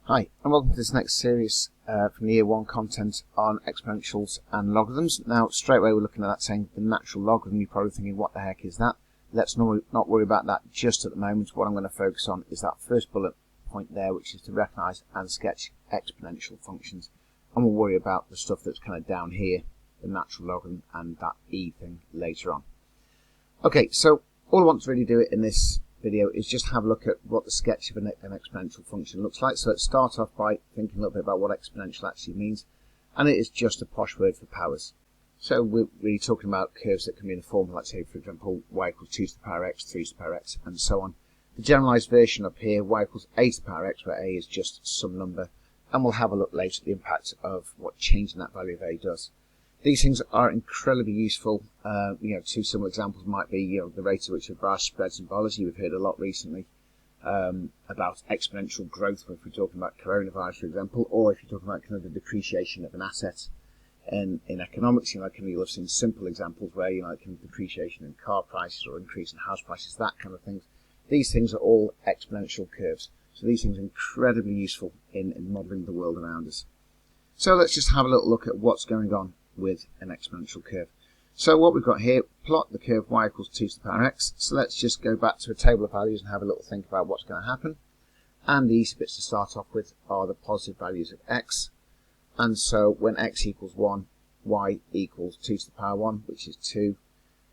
Hi, and welcome to this next series from the Year 1 content on exponentials and logarithms. Now, straight away we're looking at that saying the natural logarithm. You're probably thinking, what the heck is that? Let's not worry about that just at the moment. What I'm going to focus on is that first bullet point there, which is to recognise and sketch exponential functions. And we'll worry about the stuff that's kind of down here, the natural logarithm and that e thing later on. Okay, so all I want to really do in this video is just have a look at what the sketch of an exponential function looks like. So let's start off by thinking a little bit about what exponential actually means, and it is just a posh word for powers. So we're really talking about curves that can be in the form, like say for example y equals 2 to the power x, 3 to the power x, and so on. The generalized version up here, y equals a to the power x, where a is just some number, and we'll have a look later at the impact of what changing that value of a does. These things are incredibly useful. Two simple examples might be, the rate at which a graph spreads in biology. We've heard a lot recently about exponential growth if we're talking about coronavirus, for example, or if you're talking about kind of the depreciation of an asset. In economics, you'll have seen simple examples where, kind of depreciation in car prices or increase in house prices, that kind of things. These things are all exponential curves. So these things are incredibly useful in modelling the world around us. So let's just have a little look at what's going on with an exponential curve. So what we've got here, plot the curve y equals 2 to the power x. So let's just go back to a table of values and have a little think about what's going to happen. And the easy bits to start off with are the positive values of x. And so when x equals 1, y equals 2 to the power 1, which is 2.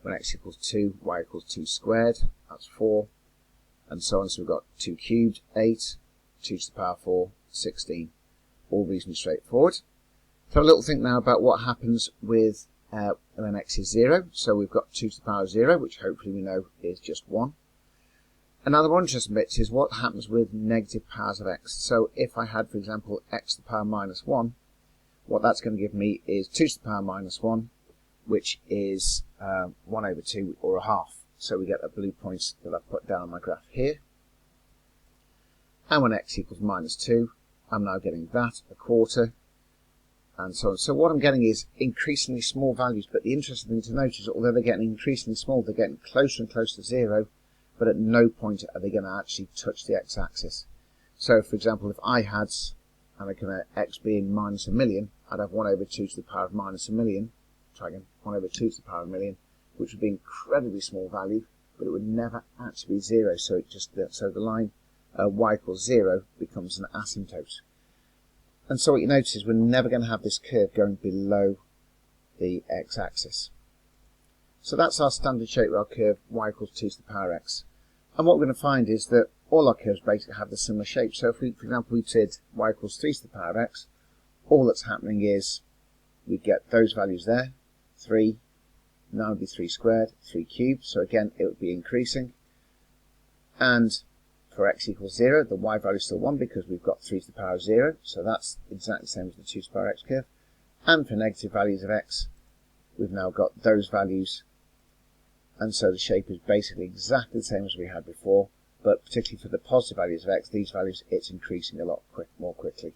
When x equals 2, y equals 2 squared, that's 4. And so on. So we've got 2 cubed, 8, 2 to the power 4, 16. All reasonably straightforward. So a little think now about what happens with when x is 0. So we've got 2 to the power 0, which hopefully we know is just 1. Another one interesting bit is what happens with negative powers of x. So if I had, for example, x to the power minus 1, what that's going to give me is 2 to the power minus 1, which is 1 over 2 or a half. So we get the blue points that I've put down on my graph here. And when x equals minus 2, I'm now getting that, a quarter, and so on. So what I'm getting is increasingly small values, but the interesting thing to note is although they're getting increasingly small, they're getting closer and closer to 0, but at no point are they going to actually touch the x-axis. So for example, if I had, x being minus 1 million, I'd have 1 over 2 to the power of minus 1 million, try again, 1 over 2 to the power of 1 million, which would be an incredibly small value, but it would never actually be 0, so the line y equals 0 becomes an asymptote. And so what you notice is we're never going to have this curve going below the x-axis. So that's our standard shape rail curve, y equals 2 to the power x. And what we're going to find is that all our curves basically have the similar shape. So if we, for example, we did y equals 3 to the power x, all that's happening is we get those values there, 3, now it would be 3 squared, 3 cubed, so again it would be increasing. And for x equals 0, the y value is still 1 because we've got 3 to the power of 0, so that's exactly the same as the 2 to the power x curve. And for negative values of x, we've now got those values, and so the shape is basically exactly the same as we had before, but particularly for the positive values of x, these values, it's increasing a lot more quickly.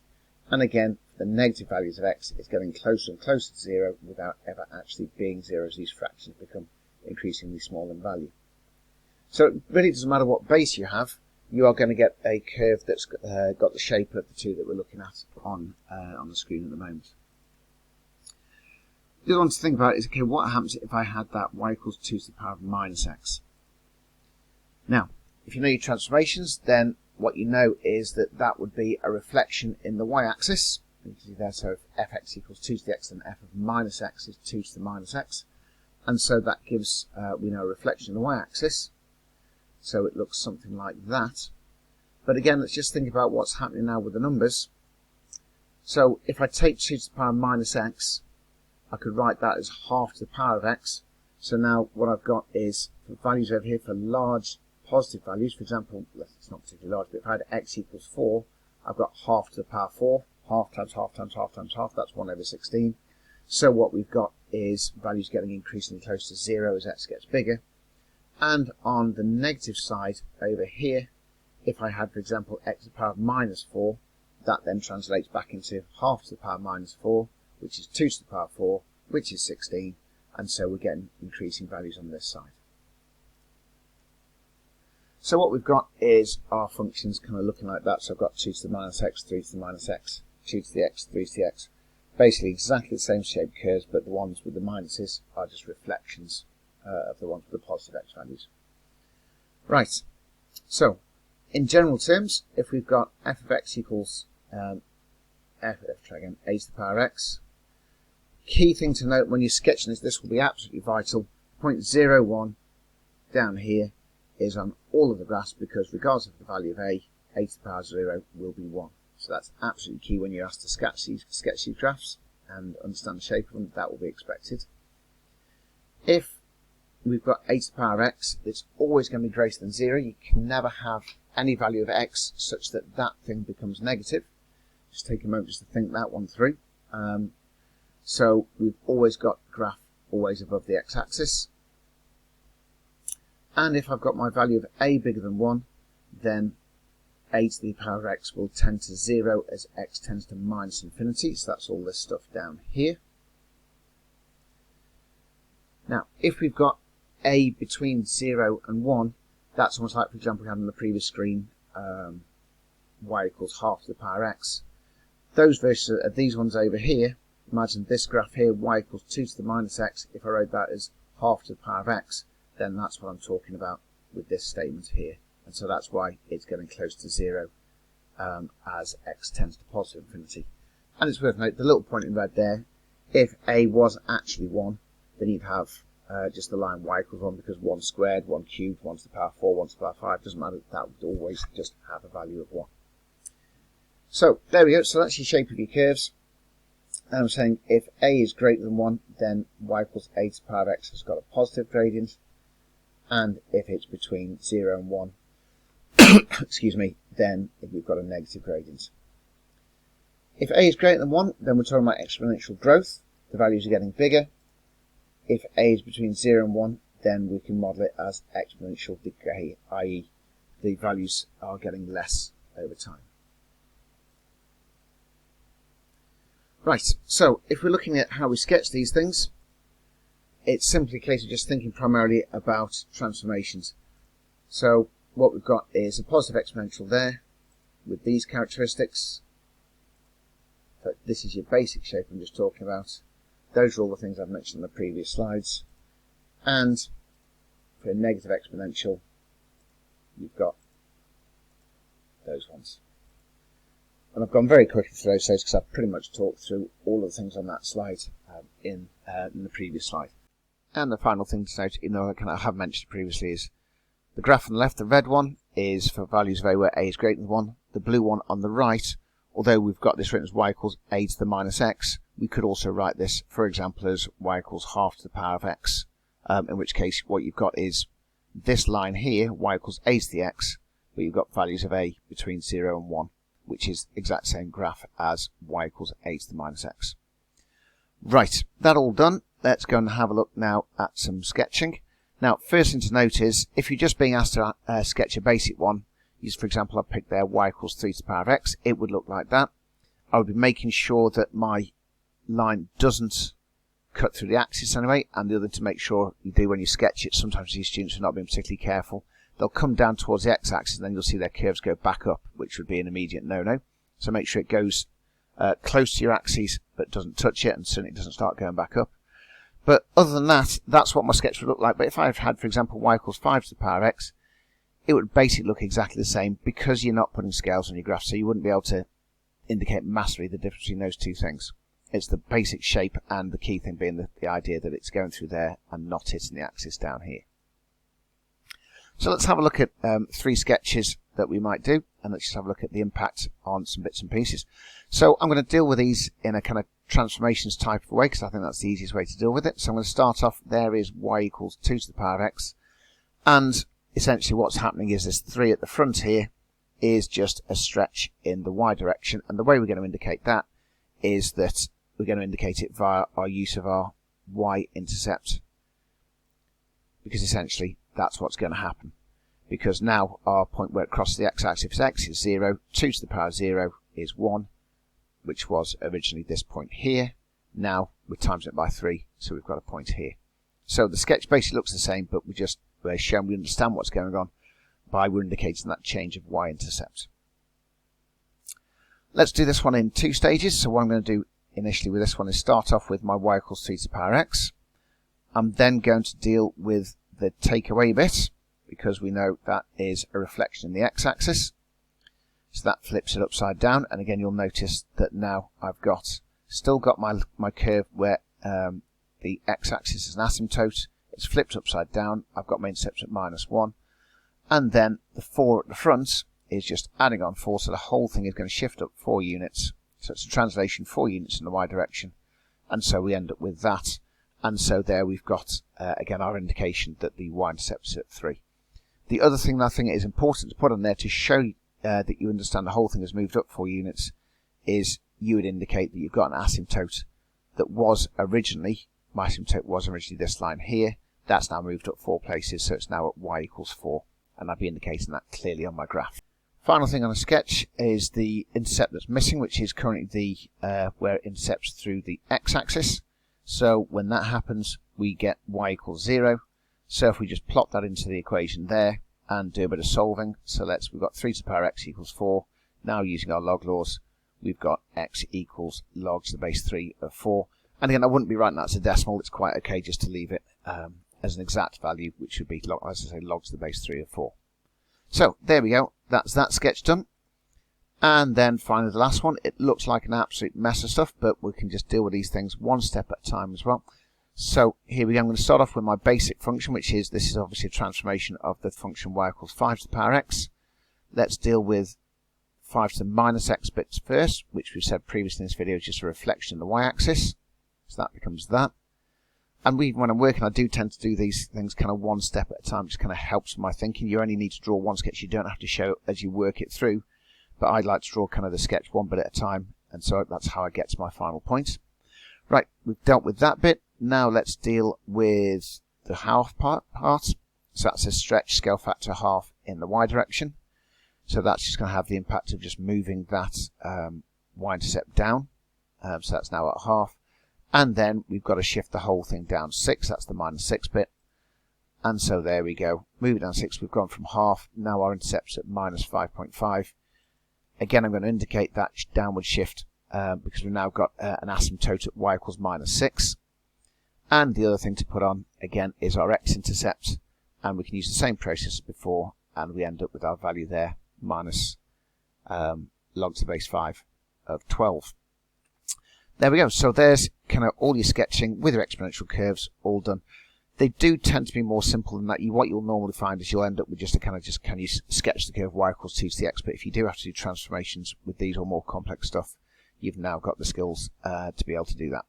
And again, the negative values of x is getting closer and closer to 0 without ever actually being 0 as these fractions become increasingly small in value. So it really doesn't matter what base you have, you are going to get a curve that's got the shape of the two that we're looking at on the screen at the moment. The other one to think about is, okay, what happens if I had that y equals 2 to the power of minus x? Now, if you know your transformations, then what you know is that that would be a reflection in the y-axis. You can see there, so if fx equals 2 to the x, then f of minus x is 2 to the minus x. And so that gives, we know, a reflection in the y-axis. So it looks something like that. But again, let's just think about what's happening now with the numbers. So if I take 2 to the power minus x, I could write that as half to the power of x. So now what I've got is for values over here for large positive values. For example, it's not particularly large, but if I had x equals 4, I've got half to the power 4. Half times half times half times half, that's 1 over 16. So what we've got is values getting increasingly close to 0 as x gets bigger. And on the negative side over here, if I had, for example, x to the power of minus 4, that then translates back into half to the power minus 4, which is 2 to the power 4, which is 16, and so we're getting increasing values on this side. So what we've got is our functions kind of looking like that. So I've got 2 to the minus x, 3 to the minus x, 2 to the x, 3 to the x. Basically exactly the same shape curves, but the ones with the minuses are just reflections of the ones with the positive x values. Right, so in general terms, if we've got f of x equals a to the power x, key thing to note when you're sketching this will be absolutely vital. Point 0, 1 down here is on all of the graphs because regardless of the value of a to the power 0 will be 1. So that's absolutely key when you're asked to sketch these graphs and understand the shape of them. That will be expected. If we've got a to the power x, it's always going to be greater than 0. You can never have any value of x such that that thing becomes negative. Just take a moment just to think that one through. So we've always got graph always above the x-axis. And if I've got my value of a bigger than 1, then a to the power of x will tend to 0 as x tends to minus infinity. So that's all this stuff down here. Now, if we've got a between 0 and 1, that's almost like, for example, we had on the previous screen, y equals half to the power x. Those versus these ones over here, imagine this graph here, y equals 2 to the minus x. If I wrote that as half to the power of x, then that's what I'm talking about with this statement here. And so that's why it's getting close to 0 as x tends to positive infinity. And it's worth noting, the little point in red there, if a was actually 1, then you'd have just the line y equals 1 because 1 squared, 1 cubed, 1 to the power 4, 1 to the power 5, doesn't matter, that would always just have a value of 1. So there we go, so that's your shape of your curves. And I'm saying if a is greater than 1, then y equals a to the power of x has got a positive gradient. And if it's between 0 and 1, excuse me, then we've got a negative gradient. If a is greater than 1, then we're talking about exponential growth. The values are getting bigger. If a is between 0 and 1, then we can model it as exponential decay, i.e. the values are getting less over time. Right, so if we're looking at how we sketch these things, it's simply a case of just thinking primarily about transformations. So what we've got is a positive exponential there with these characteristics. So this is your basic shape I'm just talking about. Those are all the things I've mentioned in the previous slides. And for a negative exponential, you've got those ones. And I've gone very quickly through those because I've pretty much talked through all of the things on that slide in the previous slide. And the final thing to note, I have mentioned previously, is the graph on the left, the red one, is for values of a where a is greater than 1. The blue one on the right, although we've got this written as y equals a to the minus x, we could also write this, for example, as y equals half to the power of x, in which case what you've got is this line here, y equals a to the x, but you've got values of a between 0 and 1, which is the exact same graph as y equals a to the minus x. Right, that all done. Let's go and have a look now at some sketching. Now, first thing to note is, if you're just being asked to sketch a basic one, for example, I've picked there y equals 3 to the power of x, it would look like that. I would be making sure that my line doesn't cut through the axis anyway, and the other to make sure you do when you sketch it. Sometimes these students are not being particularly careful. They'll come down towards the x-axis and then you'll see their curves go back up, which would be an immediate no-no. So make sure it goes close to your axis but doesn't touch it, and certainly it doesn't start going back up. But other than that, that's what my sketch would look like. But if I've had, for example, y equals 5 to the power of x, it would basically look exactly the same because you're not putting scales on your graph, so you wouldn't be able to indicate massively the difference between those two things. It's the basic shape, and the key thing being the idea that it's going through there and not hitting the axis down here. So let's have a look at 3 sketches that we might do, and let's just have a look at the impact on some bits and pieces. So I'm going to deal with these in a kind of transformations type of way because I think that's the easiest way to deal with it. So I'm going to start off, there is y equals 2 to the power of x, and essentially what's happening is this 3 at the front here is just a stretch in the y direction, and the way we're going to indicate that is that we're going to indicate it via our use of our y-intercept, because essentially that's what's going to happen. Because now our point where it crosses the x-axis is 0, 2 to the power of 0 is 1, which was originally this point here. Now we're times it by 3, so we've got a point here. So the sketch basically looks the same, but we're showing we understand what's going on by we're indicating that change of y-intercept. Let's do this one in 2 stages. So what I'm going to do initially with this one is start off with my y equals 3 to the power x. I'm then going to deal with the takeaway bit, because we know that is a reflection in the x-axis. So that flips it upside down, and again you'll notice that now I've still got my curve where the x-axis is an asymptote. It's flipped upside down. I've got my intercept at -1, and then the 4 at the front is just adding on 4, so the whole thing is going to shift up 4 units. So it's a translation 4 units in the y direction, and so we end up with that. And so there we've got, again, our indication that the y-intercept is at 3. The other thing that I think is important to put on there to show that you understand the whole thing has moved up 4 units is you would indicate that you've got an asymptote that was originally, my asymptote was originally this line here. That's now moved up 4 places, so it's now at y equals 4. And I'd be indicating that clearly on my graph. Final thing on a sketch is the intercept that's missing, which is currently the where it intercepts through the x-axis. So when that happens, we get y equals 0. So if we just plot that into the equation there and do a bit of solving, so we've got 3 to the power x equals 4. Now using our log laws, we've got x equals log to the base 3 of 4. And again, I wouldn't be writing that as a decimal. It's quite okay just to leave it as an exact value, which would be, as I say, log to the base 3 of 4. So there we go. That's that sketch done. And then finally the last one. It looks like an absolute mess of stuff, but we can just deal with these things one step at a time as well. So here we go. I'm going to start off with my basic function, which is, this is obviously a transformation of the function y equals 5 to the power x. Let's deal with 5 to the minus x bits first, which we said previously in this video is just a reflection in the y-axis. So that becomes that. And when I'm working, I do tend to do these things kind of one step at a time. Just kind of helps my thinking. You only need to draw one sketch. You don't have to show it as you work it through. But I like to draw kind of the sketch one bit at a time. And so that's how I get to my final point. Right, we've dealt with that bit. Now let's deal with the half part. So that's a stretch scale factor half in the y direction. So that's just going to have the impact of just moving that y-intercept down. So that's now at half. And then we've got to shift the whole thing down 6. That's the -6 bit. And so there we go. Moving down 6, we've gone from half. Now our intercept's at -5.5. Again, I'm going to indicate that downward shift because we've now got an asymptote at y equals -6. And the other thing to put on, again, is our x-intercept. And we can use the same process as before. And we end up with our value there, minus log to the base 5 of 12. There we go. So there's kind of all your sketching with your exponential curves all done. They do tend to be more simple than that. What you'll normally find is you'll end up with just a kind of can you sketch the curve y equals 2 to the x. But if you do have to do transformations with these or more complex stuff, you've now got the skills to be able to do that.